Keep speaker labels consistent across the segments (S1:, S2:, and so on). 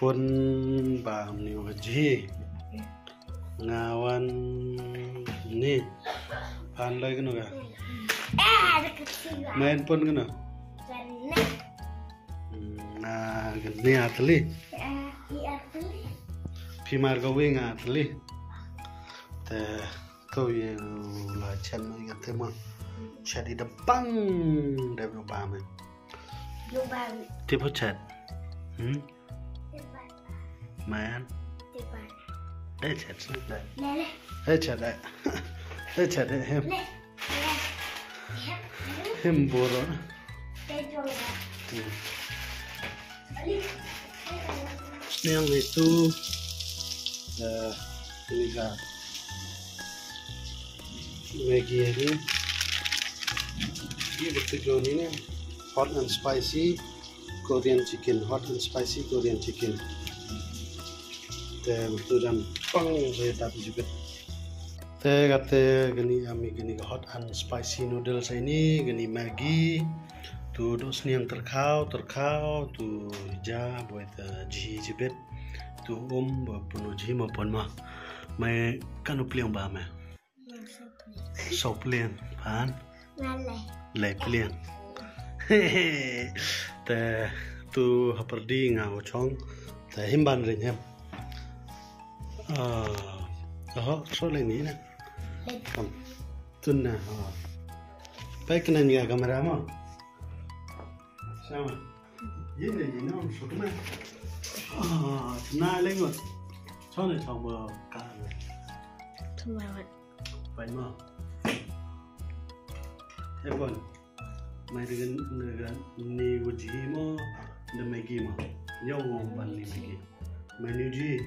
S1: pun bam ni wajib ngawan ni pandai kena ga main pun kena nah ni atli pimar gawe ngatli te kau yang la chan mai ngate ma chadi depan de ba me tipo chat man chat chat hem boro yang itu tiga Maggi ini betul ini hot and spicy Korean chicken te betul jam pang saya tapi juga te kate gini ami gini hot and spicy noodles ini gini Maggi tu dos ni yang terkau tu ja buat ji jibet tu penuh ji maupun mah mai kanu pliang ba me so pliang pan lai pliang te tu haperdi ngau chong te himban ring hem so le ni na kam tunna baik na ni kamera mo sama ini om sukma na le ngot so ne chong mo ka
S2: thuma wat
S1: pai mo Ebon, mai dengan ni uji mo, the Maggi mo, yang ngom ban ni Maggi, mai ni uji,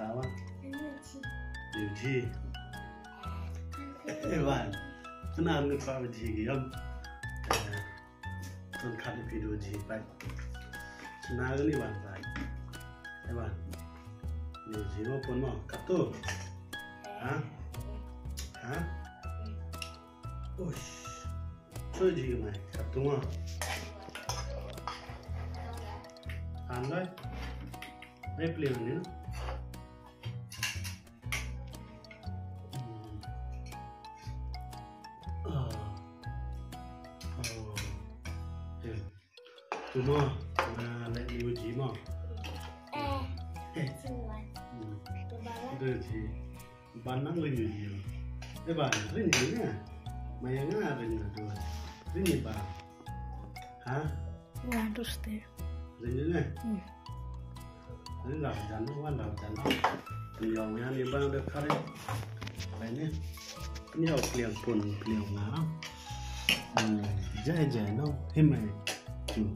S1: apa? Uji, Evan, kenal ni kau uji yang, tuan kali video uji baik, kenal ni ban baik, Evan, ni uji mo pun mo, katu, Ush. So ji mai katuma andai ai plan ni tuma na le ni ji ma de ji ban nang le ni ji e ba le ni na mai nga le ni do ini ba,
S2: nggak terus deh.
S1: Ini nih, ini lau jangan, Beliaunya nih bang dekar ini, beliau pilihan pun beliau ngarang, jai no, himai, tuh,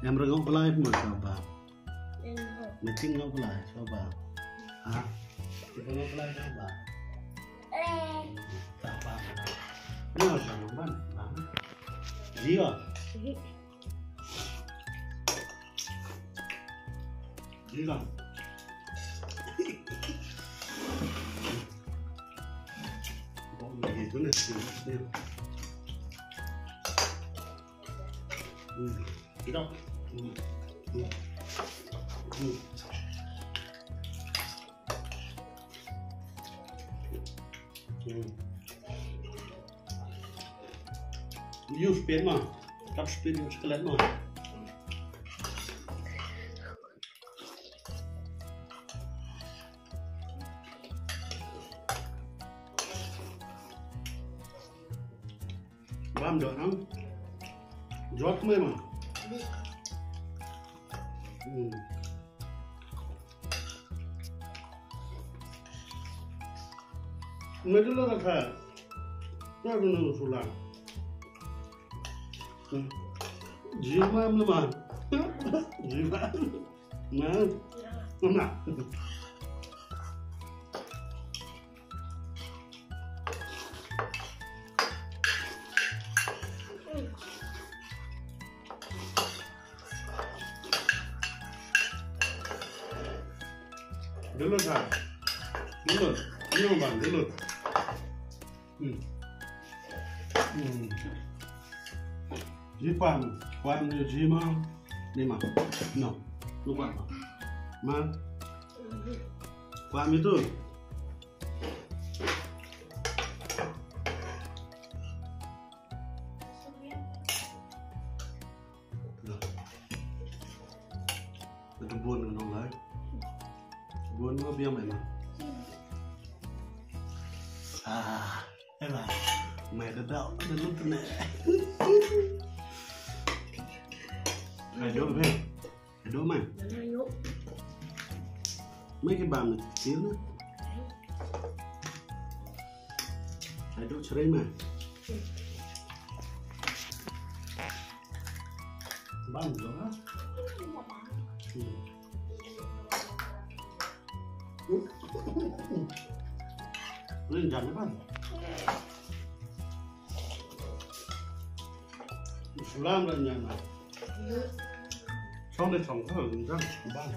S1: yang mereka pelai pun coba, meeting nggak pelai coba, kita nggak pelai coba. Ini harus bangun Jiwa kok begitu nih tidak use pen mah, touch pen use kelet mah. Bam dot nang, jod kemana mah? Mesti lo rasa, tak guna usulan. Jiwa melemah, jiwa, mana? Dulu sah, dulu, ini bang dulu. Jipan, Quán điều gì mà đi mà no lúc bạn mà quán như tôi itu buồn của nó đấy buồn có biếng mày mà em là mày đã đậu đến lúc này mày đỗ mày mày đỗ mày mấy cái bàn này tiếng nữa mày đỗ chơi mày bàn đó lên dần các bạn làm lại nhà này xong đây xong các bạn răng của bạn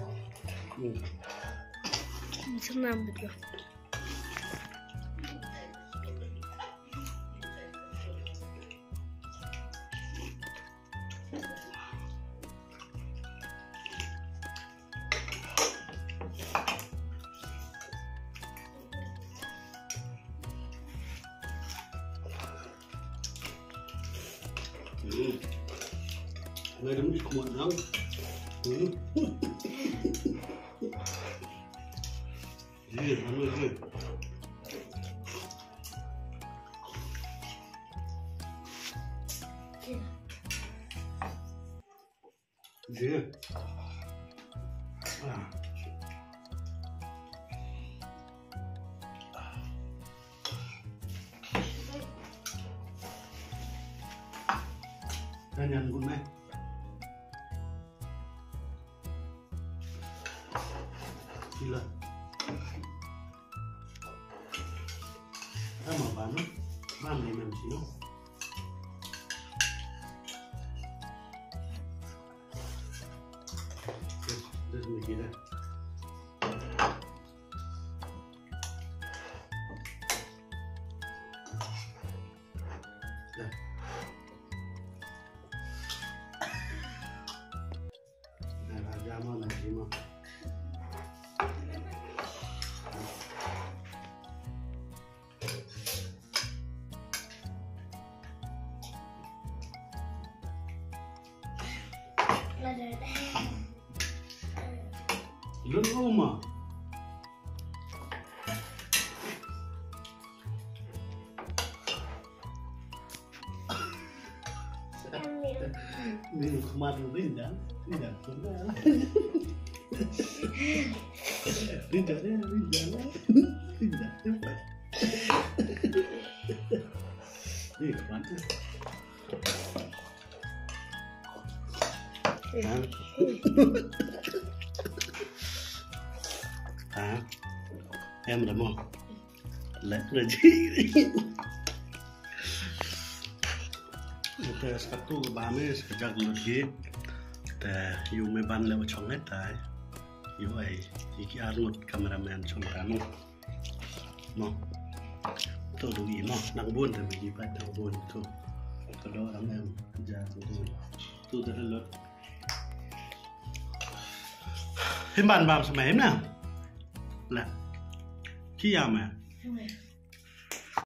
S2: Chắc làm được rồi.
S1: Người đừng bị muộn lắm. Gì ăn luôn gì. Gì. Nhận con này đi lên ta mở bán nó bán này làm gì đâu đây mình kia đây Llama la cima. Lớn không mà. Mình không ăn được đấy tidak pernah. Tidak cepat. Ini kemana? Em đã mua lấy rồi chứ. Itu satu bame sejak lagi, teh you me ban lewat chonget tay, you ay iki arnut kameramen chong kamu, no, tu dulu no, nang buôn thì mình đi bắt nang buôn tu, cái đó lắm em, giờ tu từ lớn, thêm bàn vào xem em nào, là khi nào mà